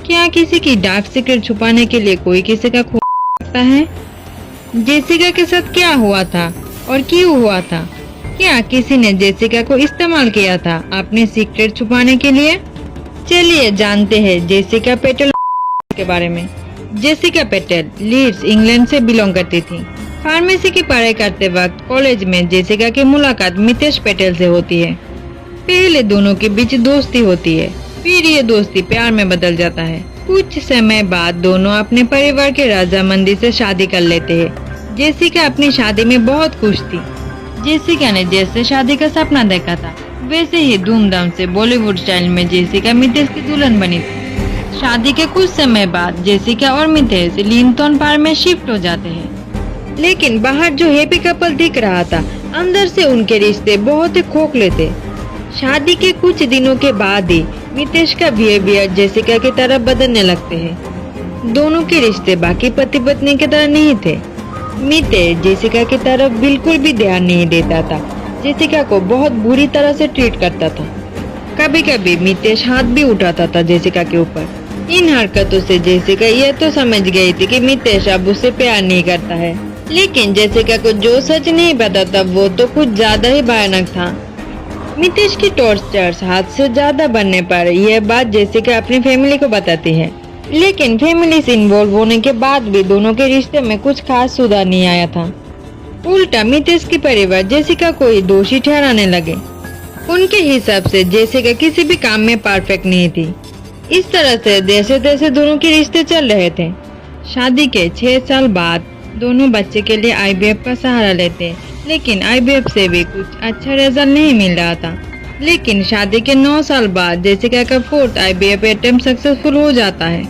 क्या किसी की डार्क सीक्रेट छुपाने के लिए कोई किसी का खून सकता है? जेसिका के साथ क्या हुआ था और क्यों हुआ था? क्या किसी ने जेसिका को इस्तेमाल किया था अपने सीक्रेट छुपाने के लिए? चलिए जानते हैं जेसिका पेटेल के बारे में। जेसिका पेटेल लीड्स इंग्लैंड से बिलोंग करती थी। फार्मेसी की पढ़ाई करते वक्त कॉलेज में जेसिका की मुलाकात मितेश पेटेल से होती है। पहले दोनों के बीच दोस्ती होती है, फिर ये दोस्ती प्यार में बदल जाता है। कुछ समय बाद दोनों अपने परिवार के रजामंदी से शादी कर लेते हैं। जेसिका अपनी शादी में बहुत खुश थी। जेसिका ने जैसे शादी का सपना देखा था वैसे ही धूमधाम से बॉलीवुड स्टाइल में जेसिका मितेश की दुल्हन बनी थी। शादी के कुछ समय बाद जेसिका और मितेश लिंथन पार्क में शिफ्ट हो जाते हैं। लेकिन बाहर जो हैप्पी कपल दिख रहा था, अंदर से उनके रिश्ते बहुत ही खोखले थे। शादी के कुछ दिनों के बाद ही मितेश का बिहेवियर जेसिका की तरफ बदलने लगते हैं। दोनों के रिश्ते बाकी पति पत्नी की तरह नहीं थे। मितेश जेसिका की तरफ बिल्कुल भी ध्यान नहीं देता था, जेसिका को बहुत बुरी तरह से ट्रीट करता था। कभी कभी मितेश हाथ भी उठाता था जेसिका के ऊपर। इन हरकतों से जेसिका यह तो समझ गई थी कि मितेश अब उससे प्यार नहीं करता है, लेकिन जेसिका को जो सच नहीं पता था वो तो कुछ ज्यादा ही भयानक था। मितेश की टॉर्चर्स हाथ से ज्यादा बनने पर यह बात जेसिका अपनी फैमिली को बताती है, लेकिन फैमिली से इन्वॉल्व होने के बाद भी दोनों के रिश्ते में कुछ खास सुधार नहीं आया था। उल्टा मितेश की परिवार जेसिका को ही दोषी ठहराने लगे। उनके हिसाब से जेसिका किसी भी काम में परफेक्ट नहीं थी। इस तरह से जैसे तैसे दोनों के रिश्ते चल रहे थे। शादी के 6 साल बाद दोनों बच्चे के लिए IVF का सहारा लेते, लेकिन IVF से भी कुछ अच्छा रिजल्ट नहीं मिल रहा था। लेकिन शादी के 9 साल बाद जेसिका का 4th IVF अटेम्प्ट सक्सेसफुल हो जाता है।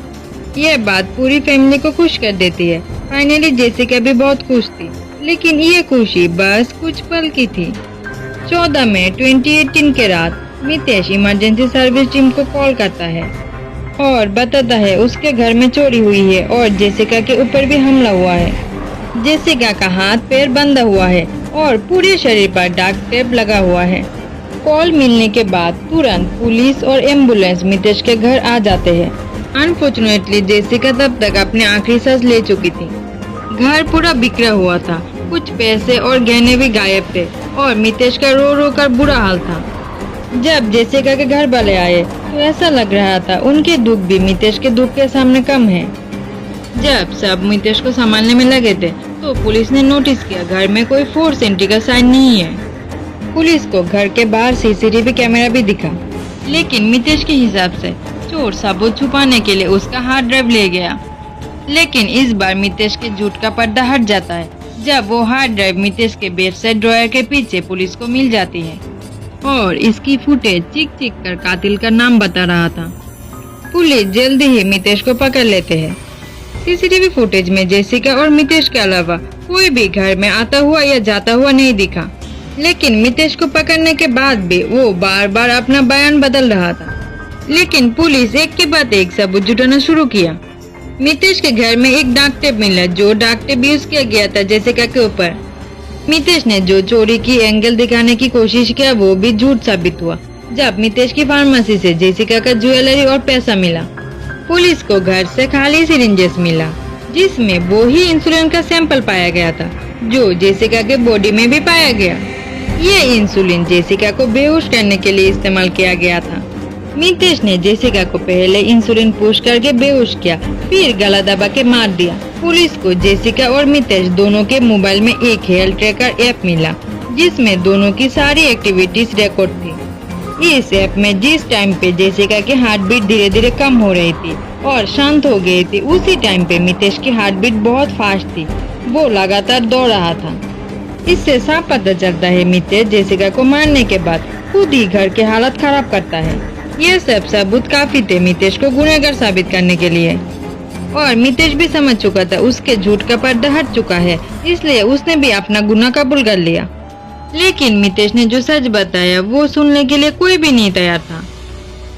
यह बात पूरी फैमिली को खुश कर देती है। फाइनली जेसिका भी बहुत खुश थी, लेकिन ये खुशी बस कुछ पल की थी। 14 मई 2018 के रात मितेश इमरजेंसी सर्विस टीम को कॉल करता है और बताता है उसके घर में चोरी हुई है और जेसिका के ऊपर भी हमला हुआ है। जेसिका का हाथ पैर बंधा हुआ है और पूरे शरीर पर डार्क टेप लगा हुआ है। कॉल मिलने के बाद तुरंत पुलिस और एम्बुलेंस मितेश के घर आ जाते हैं। अनफॉर्चुनेटली जेसिका तब तक अपने आखिरी सांस ले चुकी थी। घर पूरा बिखरा हुआ था, कुछ पैसे और गहने भी गायब थे और मितेश का रो रो कर बुरा हाल था। जब जेसिका के घर वाले आए तो ऐसा लग रहा था उनके दुख भी मितेश के दुख के सामने कम है। जब सब मितेश को संभालने में लगे थे तो पुलिस ने नोटिस किया घर में कोई फोर्स एंट्री का साइन नहीं है। पुलिस को घर के बाहर CCTV कैमरा भी दिखा, लेकिन मितेश के हिसाब से चोर सबूत छुपाने के लिए उसका हार्ड ड्राइव ले गया। लेकिन इस बार मितेश के झूठ का पर्दा हट जाता है जब वो हार्ड ड्राइव मितेश के बेड साइड ड्रॉयर के पीछे पुलिस को मिल जाती है और इसकी फुटेज चीख चीख कर कातिल का नाम बता रहा था। पुलिस जल्दी ही मितेश को पकड़ लेते हैं। CCTV फुटेज में जेसिका और मितेश के अलावा कोई भी घर में आता हुआ या जाता हुआ नहीं दिखा, लेकिन मितेश को पकड़ने के बाद भी वो बार बार अपना बयान बदल रहा था। लेकिन पुलिस एक के बाद एक सबूत जुटाना शुरू किया। मितेश के घर में एक डाक टेप मिला जो डाक टेप यूज किया गया था जेसिका के ऊपर। मितेश ने जो चोरी की एंगल दिखाने की कोशिश किया वो भी झूठ साबित हुआ जब मितेश की फार्मेसी से जेसिका का ज्वेलरी और पैसा मिला। पुलिस को घर से खाली सिरिंजेस मिला जिसमें वो ही इंसुलिन का सैंपल पाया गया था जो जेसिका के बॉडी में भी पाया गया। ये इंसुलिन जेसिका को बेहोश करने के लिए इस्तेमाल किया गया था। मितेश ने जेसिका को पहले इंसुलिन पुश करके बेहोश किया, फिर गला दबा के मार दिया। पुलिस को जेसिका और मितेश दोनों के मोबाइल में एक हेल्थ ट्रैकर ऐप मिला जिसमें दोनों की सारी एक्टिविटीज रिकॉर्ड थी। इस ऐप में जिस टाइम पे जेसिका की हार्ट बीट धीरे धीरे कम हो रही थी और शांत हो गई थी, उसी टाइम पे मितेश की हार्ट बीट बहुत फास्ट थी। वो लगातार दौड़ रहा था। इससे साफ पता चलता है मितेश जेसिका को मारने के बाद खुद ही घर की हालत खराब करता है। यह सब सबूत काफी थे मितेश को गुनहगार साबित करने के लिए और मितेश भी समझ चुका था उसके झूठ का पर्दा हट चुका है, इसलिए उसने भी अपना गुनाह कबूल कर लिया। लेकिन मितेश ने जो सच बताया वो सुनने के लिए कोई भी नहीं तैयार था।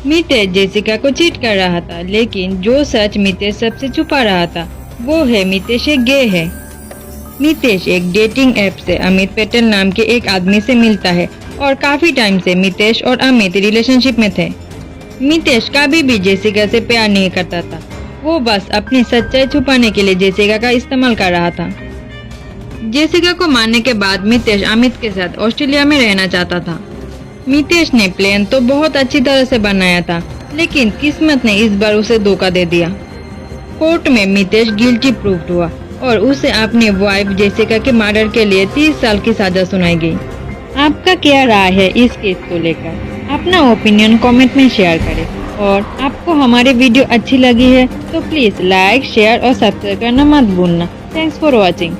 मितेश जेसिका को चीट कर रहा था, लेकिन जो सच मितेश सबसे छुपा रहा था वो है मितेश एक गे है। मितेश एक डेटिंग ऐप से अमित पटेल नाम के एक आदमी से मिलता है और काफी टाइम से मितेश और अमित रिलेशनशिप में थे। मितेश कभी भी जेसिका से प्यार नहीं करता था। वो बस अपनी सच्चाई छुपाने के लिए जेसिका का इस्तेमाल कर रहा था। जेसिका को मारने के बाद मितेश अमित के साथ ऑस्ट्रेलिया में रहना चाहता था। मितेश ने प्लान तो बहुत अच्छी तरह से बनाया था, लेकिन किस्मत ने इस बार उसे धोखा दे दिया। कोर्ट में मितेश गिल्टी प्रूव्ड हुआ और उसे अपनी वाइफ जेसिका के मर्डर के लिए 30 साल की सजा सुनाई गई। आपका क्या राय है इस केस को लेकर? अपना ओपिनियन कमेंट में शेयर करें और आपको हमारी वीडियो अच्छी लगी है तो प्लीज लाइक, शेयर और सब्सक्राइब करना मत भूलना। Thanks for watching.